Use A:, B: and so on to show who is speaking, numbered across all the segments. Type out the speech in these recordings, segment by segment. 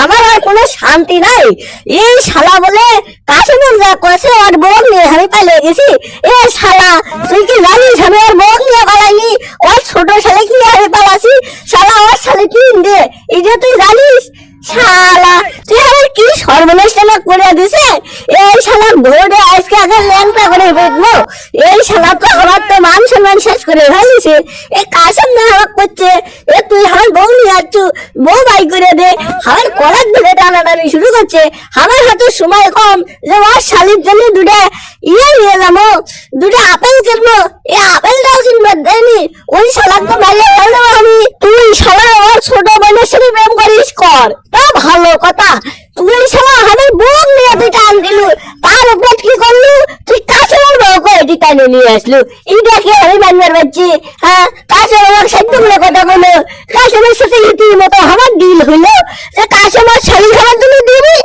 A: আমার আর কোনো শান্তি নাই। এই শালা বলে কাশিমুল যা করেছে ওর বউ নিয়ে আমি পালিয়ে গেছি। এ শালা তুই কি জানিস আমি ওর বউ নিয়ে পালাইনি, ওর ছোট শালে কি আমি পালাছি। শালা ওর শালে কি দে এই যে তুই জানিস। শালা তুই আমার কি সর্বনাশটা করে দিছে। এই শালা ঘোড়ে আজকে আগে ল্যাংটা করে বেঁধবো। এই শালা তো আমার তো মান সম্মান শেষ করে ফেলিছে। এ কাশিম না হাক করছে, এ তুই আমার বউ নিয়ে যাচ্ছ, বউ বাই করে দে। আমার কলার ধরে টানাটানি শুরু করছে। আমার হাতে সময় কম যে ওর শালির জন্য দুটা নিয়ে যাবো, দুটা আপেল কিনবো। এই আপেলটাও কিনবো দেয়নি। ওই শালা তো মারিয়ে ফেলবো আমি। তুই শালা ওর ছোট বোনের সাথে প্রেম করিস কর, তা ভালো কথা। তুই শালা আমার বউ নিয়ে তুই টান দিলু, তার উপর কি করলু তুই কাশিমের বউ করে তুই টানে নিয়ে আসলু। এইটা কি আমি মানবার পারছি? হ্যাঁ, কাশিম আমার সাধ্য বলে কথা বলো। কাশিমের সাথে রীতিমতো আমার ডিল হইলো যে কাশিম আর শালি খাবার জন্য দিবি।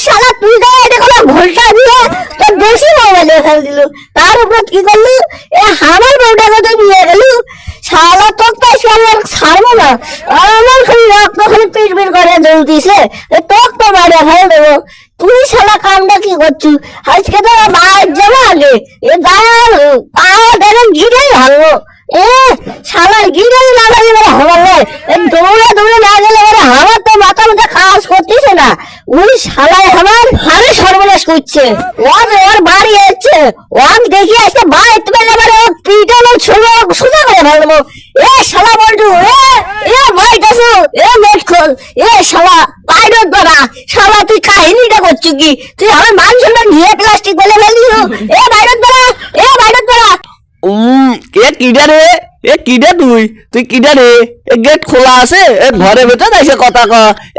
A: শালা তুই গায়ে এটা কোনো ভোল্টা দিয়ে তোর দেশি মোবাইলে ফেল দিলু, তার উপর কি করলু এ আমার বউটাকে তুই নিয়ে গেলু। শালা তোর তো আর ছাড়বো না। আমার খালি রক্ত খালি পিট পিট করে জ্বলতিছে, তোক তো মারে ফেল দেবো। তুই শালা কামটা কি করছু? আজকে তো বাইর যাবো আগে এ গায়ে পাওয়া ধরে গিরেই ভাঙবো। এ শালা গিরেই না গেলে মানে হবার নয়। দৌড়ে দৌড়ে না গেলে মানে আমার তো মাথা মাথা কাজ করতেছে না। ওই শালাই আমার আরে সর্বনাশ করছে। ওর বাড়ি এসছে, ওর দেখি আজকে বাইর তুমি এবারে পিটানো ছোড়ো সোজা করে ফেলবো। এ শালা বলটু এ বাইটাছো এ নেট খোল। এ শালা বাইরের দ্বারা শালা তুই কাহিনীটা করছু কি? তুই আমার মান সম্মান নিয়ে প্লাস্টিক বলে ফেলিস। এ বাইরের দ্বারা বাইরের দ্বারা
B: এ কিডা রে? এ কিডা তুই? তুই কিডা রে? এ গেট খোলা আছে, এ ঘরে ভেতর এসে কথা ক।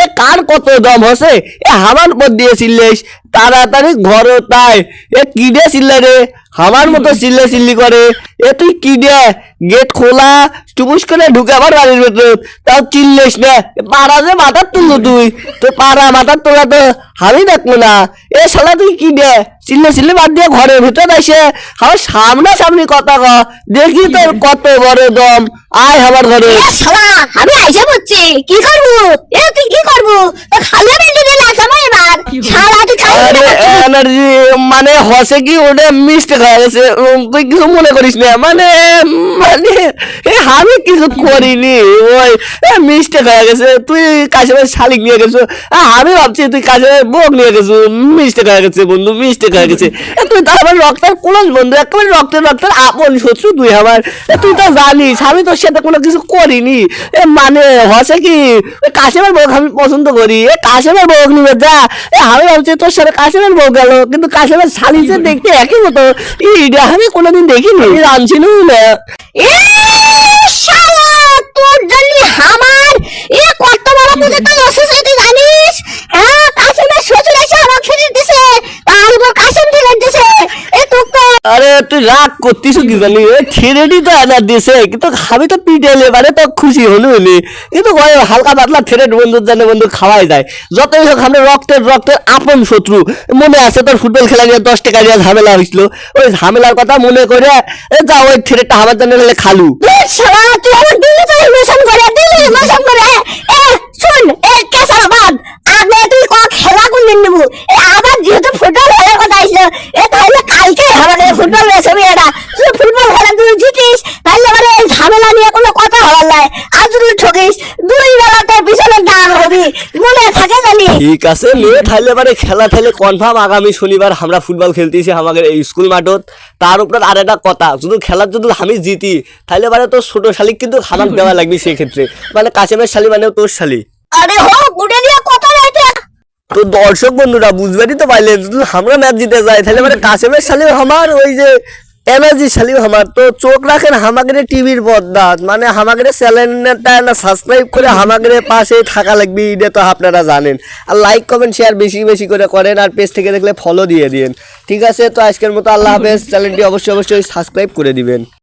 B: এ কার কত দম হসে? এ হামার উপর দিয়ে চিল্লিস তাড়াতাড়ি ঘর তাই। এ কিডা চিল্লা রে? আমার মতো চিল্লা চিল্লি করে। এ তুই কিডা? গেট খোলা টুপুস করে ঢুকে আবার বাড়ির ভেতর, তাও চিল্লিস না। পাড়া যে মাথার তুললো তুই, তো পাড়া মাথার তোলা তো আমি দেখবো না। এ শালা তুই কিডা? চিল্লে চিল্লে বাদ দিয়ে ঘরের ভিতর এসে আমার সামনাসামনি কথা ক, দেখি তোর কত বড় দম। আয় আমার ঘরে।
A: শালা আমি আইসা পড়ছি, কি করবো? এ তুই কি করবো? খালি বেঁধে দিলে আসামো এবার। শালা তুই
B: আরে এনার্জি মানে হসে কি ওটা মিস্টেক হয়ে গেছে। তুই কিছু মনে করিস না, মানে মানে আমি কিছু করিনি, ওই মিস্টেক হয়ে গেছে। তুই কাশিমের শালিক নিয়ে গেছো, আমি ভাবছি তুই কাশিমের বউ নিয়ে গেছো। মিস্টেক হয়ে গেছে বন্ধু, মিস্টেক হয়ে গেছে। তুই তো আমার রক্তের ক্লোজ বন্ধু, একেবারে রক্তের আপন শত্রু তুই আমার। তুই তো জানিস আমি তোর সাথে কোনো কিছু করিনি। মানে হসে কি কাশিমের বউ আমি পছন্দ করি। কাশিমের বউ নিয়ে যা। আমি ভাবছি তোর সাথে কাশিমের বউ গেল, কিন্তু কাশিমের শালি যে দেখতে একই মতো। এইটা আমি কোনোদিন দেখিনি, জানছিলু না।
A: এ শালা তোর জন্য আমার এ কত বড় বুঝতে লসেস তুই জানিস? হ্যাঁ, কাশিমের শ্বশুর এসে আমাকে ছেড়ে দিছে, তার উপর কাশিম ছেড়ে দিছে। এ তো
B: আরে তুই রাগ করতিস কি জানি? ছেড়েটি তো এনার দিছে, কিন্তু আমি তো পিটেলে মানে তো খুশি হলি। কিন্তু ওই হালকা পাতলা ছেড়ে বন্ধুর জানে বন্ধু খাওয়াই যায়। যতই হোক আমরা রক্তের আপন শত্রু। মনে আছে তোর ফুটবল খেলা নিয়ে 10 টাকা নিয়ে ঝামেলা হয়েছিল? ওই ঝামেলার কথা মনে করে যা ওই ছেলেটা আমার জন্য খালু।
A: শালা তুই আমার দিলে তো ইমোশন করে এ শুন এ কেসার বাদ আগে তুই খেলা কোনদিন নেব? আবার যেহেতু ফুটবল খেলার কথা আইছিল, তাহলে কালকে আমাদের ফুটবল ম্যাচ হবে। এটা তুই ফুটবল খেলা তুই জিতিস, তাহলে মানে এই ঝামেলা নিয়ে কোনো কথা হওয়ার নাই। আর যদি ঠকিস 2 বেলাতে পিছনে দাম হবি, মনে থাকে জানি।
B: ঠিক আছে মেয়ে থাইলে মানে খেলা থাইলে কনফার্ম আগামী শনিবার আমরা ফুটবল খেলতেছি আমাদের এই স্কুল মাঠত। তার উপর আর একটা কথা, শুধু খেলার যদি আমি জিতি তাহলে মানে তোর ছোট শালিক কিন্তু খামাক দেওয়া লাগবে। সেক্ষেত্রে মানে কাশিমের শালি মানে তোর শালি।
A: আরে হো গুড়ে নিয়ে কথা নাইতে।
B: তো দর্শক বন্ধুরা বুঝবারই তো পাইলেন, যদি আমরা ম্যাচ জিতে যাই তাহলে মানে কাশিমের শালি আমার, ওই যে এনার্জি শালি আমার। তো চোখ রাখেন আমাদের টিভির পর্দাত, মানে আমাদের চ্যানেলটা না সাবস্ক্রাইব করে আমাদের পাশে থাকা লাগবে। এটা তো আপনারা জানেন। আর লাইক কমেন্ট শেয়ার বেশি বেশি করে করেন, আর পেজ থেকে দেখলে ফলো দিয়ে দিন। ঠিক আছে, তো আজকের মতো আল্লাহ হাফেজ। চ্যানেলটি অবশ্যই সাবস্ক্রাইব করে দিবেন।